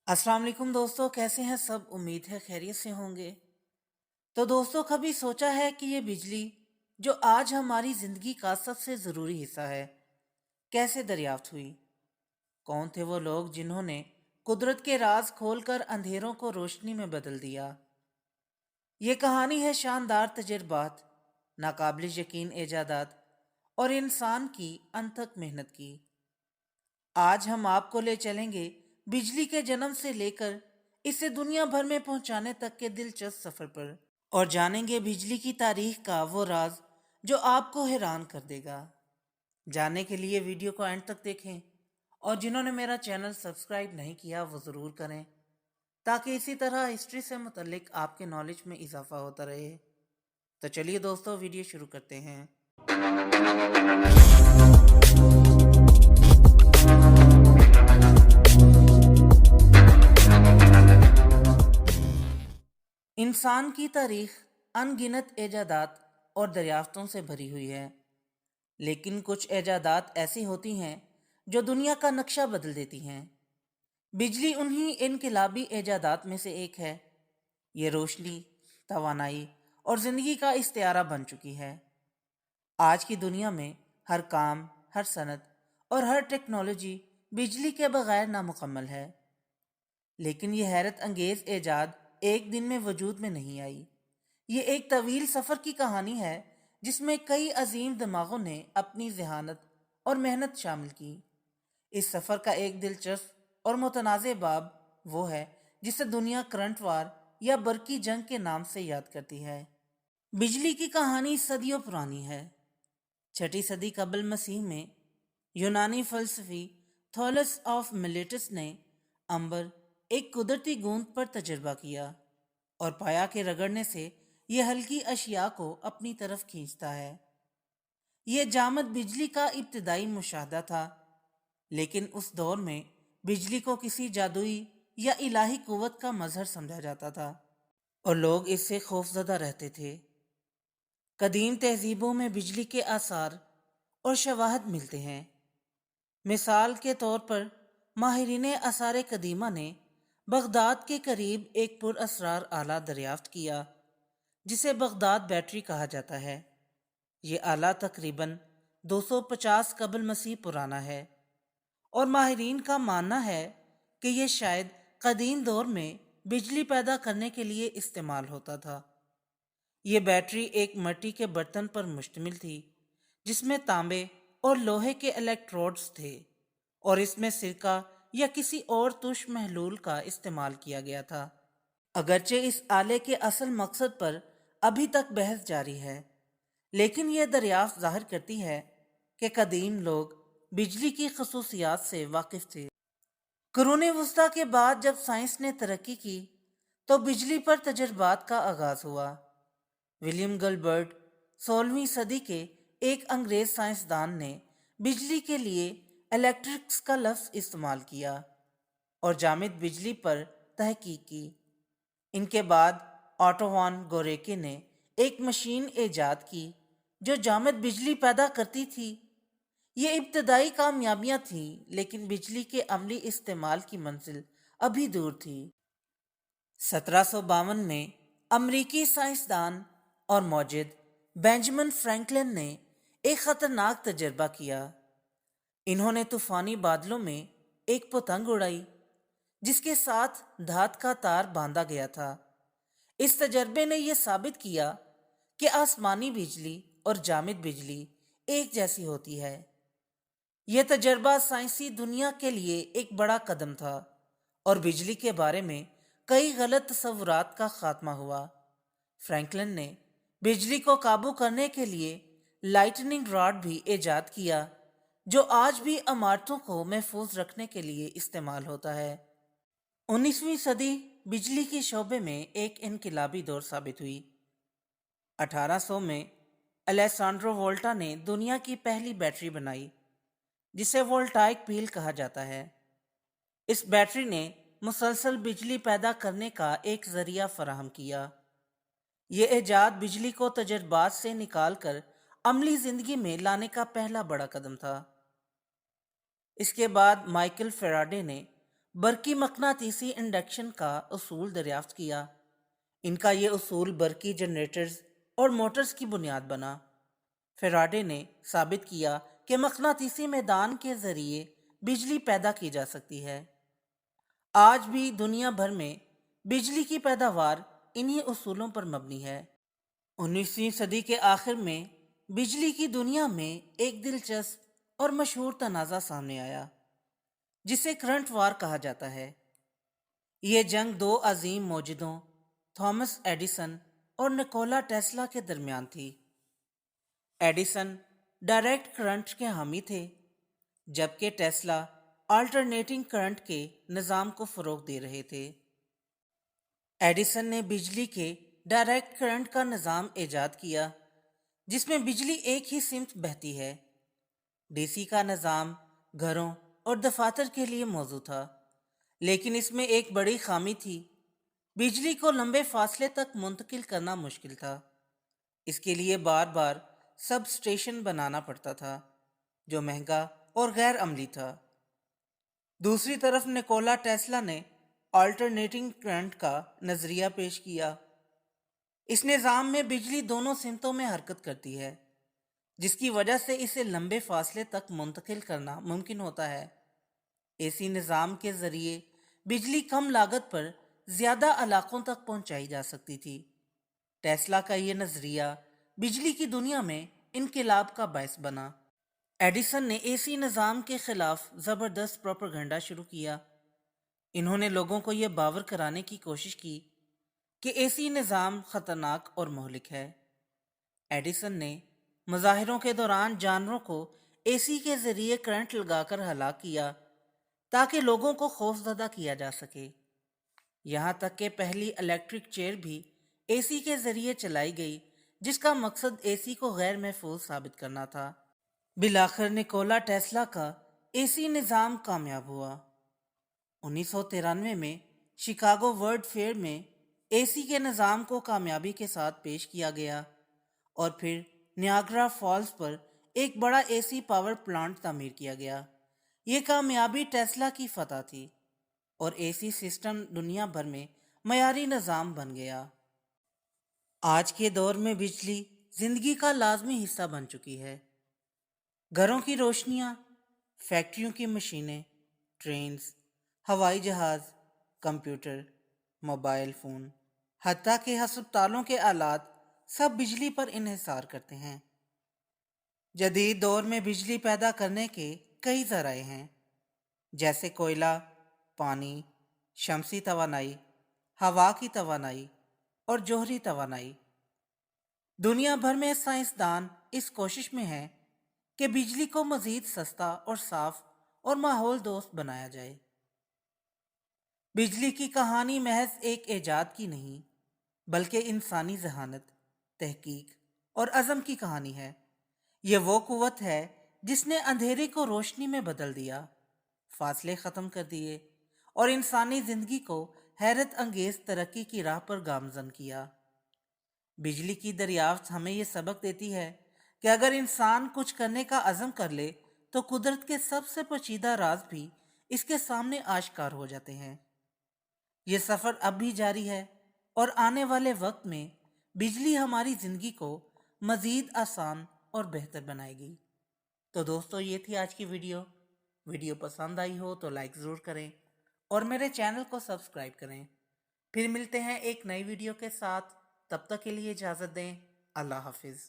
अस्सलाम वालेकुम दोस्तों, कैसे हैं सब? उम्मीद है खैरियत से होंगे। तो दोस्तों, कभी सोचा है कि ये बिजली जो आज हमारी ज़िंदगी का सबसे ज़रूरी हिस्सा है, कैसे दरियाफ्त हुई? कौन थे वो लोग जिन्होंने कुदरत के राज खोलकर अंधेरों को रोशनी में बदल दिया? ये कहानी है शानदार तजुर्बात, नाकाबिल यकीन ईजादात और इंसान की अनथक मेहनत की। आज हम आपको ले चलेंगे बिजली के जन्म से लेकर इसे दुनिया भर में पहुंचाने तक के दिलचस्प सफर पर, और जानेंगे बिजली की तारीख का वो राज जो आपको हैरान कर देगा। जानने के लिए वीडियो को एंड तक देखें, और जिन्होंने मेरा चैनल सब्सक्राइब नहीं किया वो ज़रूर करें, ताकि इसी तरह हिस्ट्री से मुतल्लिक आपके नॉलेज में इजाफा होता रहे। तो चलिए दोस्तों, वीडियो शुरू करते हैं। इंसान की तारीख अनगिनत ईजादात और दरियाफ्तों से भरी हुई है, लेकिन कुछ ईजादात ऐसी होती हैं जो दुनिया का नक्शा बदल देती हैं। बिजली उन्हीं इनकलाबी ईजादात में से एक है। ये रोशनी, तवानाई और ज़िंदगी का इस्तियारा बन चुकी है। आज की दुनिया में हर काम, हर सनत और हर टेक्नोलॉजी बिजली के बगैर नामुकम्मल है। लेकिन यह हैरत अंगेज ईजाद एक दिन में वजूद में नहीं आई। ये एक तवील सफ़र की कहानी है जिसमें कई अजीम दिमागों ने अपनी जहानत और मेहनत शामिल की। इस सफ़र का एक दिलचस्प और मुतनाज़ बाब वो है जिसे दुनिया करंट वार या बरकी जंग के नाम से याद करती है। बिजली की कहानी सदियों पुरानी है। 6वीं सदी कबल मसीह में यूनानी फ़लसफ़ी थॉलस ऑफ मिलेटस ने अंबर एक कुदरती गूंद पर तजर्बा किया और पाया कि रगड़ने से यह हल्की अशिया को अपनी तरफ खींचता है। यह जामद बिजली का इब्तिदाई मुशाहदा था, लेकिन उस दौर में बिजली को किसी जादुई या इलाही कुव्वत का मजहर समझा जाता था और लोग इससे खौफजदा रहते थे। कदीम तहजीबों में बिजली के आसार और शवाहद मिलते हैं। मिसाल के तौर पर माहिरीन आसार कदीमा ने बगदाद के करीब एक पुरअसरार आला दरियाफ्त किया जिसे बगदाद बैटरी कहा जाता है। ये आला तकरीबन 250 कबल मसीह पुराना है और माहिरीन का मानना है कि यह शायद कदीम दौर में बिजली पैदा करने के लिए इस्तेमाल होता था। ये बैटरी एक मिट्टी के बर्तन पर मुश्तमिल थी जिसमें तांबे और लोहे के इलेक्ट्रोड्स थे और इसमें सिरका या किसी और तुष महलूल का इस्तेमाल किया गया था। अगरचे इस आले के असल मकसद पर अभी तक बहस जारी है, लेकिन यह दरियाफ्त ज़ाहिर करती है कि कदीम लोग बिजली की खसूसियात से वाकिफ थे। कुरून वस्ता के बाद जब साइंस ने तरक्की की तो बिजली पर तजर्बात का आगाज़ हुआ। विलियम गलबर्ट 16वीं सदी के एक अंग्रेज साइंसदान ने बिजली के लिए इलेक्ट्रिक्स का लफ्ज़ इस्तेमाल किया और जामिद बिजली पर तहकीक की। इनके बाद ऑटो वान गोरेके ने एक मशीन ईजाद की जो जामिद बिजली पैदा करती थी। ये इब्तदाई कामयाबियां थीं, लेकिन बिजली के अमली इस्तेमाल की मंजिल अभी दूर थी। 1752 में अमरीकी साइंसदान और मौजिद बेंजामिन फ्रैंकलिन ने एक ख़तरनाक तजर्बा किया। इन्होंने तूफ़ानी बादलों में एक पतंग उड़ाई जिसके साथ धात का तार बांधा गया था। इस तजर्बे ने यह साबित किया कि आसमानी बिजली और जामिद बिजली एक जैसी होती है। यह तजर्बा साइंसी दुनिया के लिए एक बड़ा कदम था और बिजली के बारे में कई गलत तस्वुरात का खात्मा हुआ। फ्रैंकलिन ने बिजली को काबू करने के लिए लाइटनिंग रॉड भी ईजाद किया जो आज भी इमारतों को महफूज रखने के लिए इस्तेमाल होता है। 19वीं सदी बिजली के शोबे में एक इनकलाबी दौर साबित हुई। 1800 में अलेसांड्रो वोल्टा ने दुनिया की पहली बैटरी बनाई जिसे वोल्टाइक व्हील कहा जाता है। इस बैटरी ने मुसलसल बिजली पैदा करने का एक जरिया फराहम किया। ये ईजाद बिजली को तजर्बात से निकालकर अमली जिंदगी में लाने का पहला बड़ा कदम था। इसके बाद माइकल फेराडे ने बरकी मकनातीसी इंडक्शन का उसूल दरियाफ्त किया। इनका ये उसूल बरकी जनरेटर्स और मोटर्स की बुनियाद बना। फेराडे ने साबित किया कि मकनातीसी मैदान के जरिए बिजली पैदा की जा सकती है। आज भी दुनिया भर में बिजली की पैदावार इन्हीं उसूलों पर मबनी है। 19वीं सदी के आखिर में बिजली की दुनिया में एक दिलचस्प और मशहूर तनाज़ा सामने आया जिसे करंट वार कहा जाता है। ये जंग दो अजीम मौजूदों थॉमस एडिसन और निकोला टेस्ला के दरमियान थी। एडिसन डायरेक्ट करंट के हामी थे, जबकि टेस्ला अल्टरनेटिंग करंट के निज़ाम को फ़रोग़ दे रहे थे। एडिसन ने बिजली के डायरेक्ट करंट का निज़ाम ईजाद किया जिसमें बिजली एक ही सिमत बहती है। डीसी का निज़ाम घरों और दफातर के लिए मौजू था, लेकिन इसमें एक बड़ी खामी थी। बिजली को लंबे फासले तक मुंतकिल करना मुश्किल था। इसके लिए बार बार सब स्टेशन बनाना पड़ता था, जो महंगा और गैर अमली था। दूसरी तरफ निकोला टेस्ला ने अल्टरनेटिंग करंट का नज़रिया पेश किया। इस निज़ाम में बिजली दोनों सिमतों में हरकत करती है, जिसकी वजह से इसे लंबे फासले तक मुंतकिल करना मुमकिन होता है। एसी निज़ाम के ज़रिए बिजली कम लागत पर ज़्यादा इलाकों तक पहुंचाई जा सकती थी। टेस्ला का ये नज़रिया बिजली की दुनिया में इनकलाब का बायस बना। एडिसन ने एसी निज़ाम के ख़िलाफ़ ज़बरदस्त प्रोपेगेंडा शुरू किया। इन्होंने लोगों को यह बावर कराने की कोशिश की कि एसी निज़ाम ख़तरनाक और मोहलिक है। एडिसन ने मुज़ाहिरों के दौरान जानवरों को एसी के ज़रिए करंट लगाकर हलाक किया ताकि लोगों को खौफज़दा किया जा सके। यहाँ तक कि पहली इलेक्ट्रिक चेयर भी एसी के ज़रिए चलाई गई, जिसका मकसद एसी को गैर महफूज साबित करना था। बिलाखिर निकोला टेस्ला का एसी निज़ाम कामयाब हुआ। 1993 में शिकागो वर्ल्ड फेयर में एसी के निज़ाम को कामयाबी के साथ पेश किया गया और फिर नियाग्रा फॉल्स पर एक बड़ा एसी पावर प्लांट तामीर किया गया। ये कामयाबी टेस्ला की फतह थी और एसी सिस्टम दुनिया भर में मयारी निज़ाम बन गया। आज के दौर में बिजली जिंदगी का लाजमी हिस्सा बन चुकी है। घरों की रोशनियाँ, फैक्ट्रियों की मशीनें, ट्रेन्स, हवाई जहाज़, कंप्यूटर, मोबाइल फ़ोन, हत्ता के हस्पतालों के आलात सब बिजली पर इन्हिसार करते हैं। जदीद दौर में बिजली पैदा करने के कई ज़राए हैं, जैसे कोयला, पानी, शमसी तवानाई, हवा की तवानाई और जोहरी तवानाई। दुनिया भर में साइंसदान इस कोशिश में हैं कि बिजली को मज़ीद सस्ता और साफ और माहौल दोस्त बनाया जाए। बिजली की कहानी महज एक ईजाद की नहीं, बल्कि इंसानी जहानत, तहकीक और अज़म की कहानी है। यह वो कुव्वत है जिसने अंधेरे को रोशनी में बदल दिया, फासले ख़त्म कर दिए और इंसानी ज़िंदगी को हैरत अंगेज़ तरक्की की राह पर गामज़न किया। बिजली की दरियाफ्त हमें यह सबक देती है कि अगर इंसान कुछ करने का अज़म कर ले तो कुदरत के सबसे पेचीदा राज भी इसके सामने आश्कार हो जाते हैं। ये सफ़र अब भी जारी है और आने वाले वक्त में बिजली हमारी ज़िंदगी को मज़ीद आसान और बेहतर बनाएगी। तो दोस्तों, ये थी आज की वीडियो पसंद आई हो तो लाइक ज़रूर करें और मेरे चैनल को सब्सक्राइब करें। फिर मिलते हैं एक नई वीडियो के साथ। तब तक के लिए इजाज़त दें। अल्लाह हाफिज़।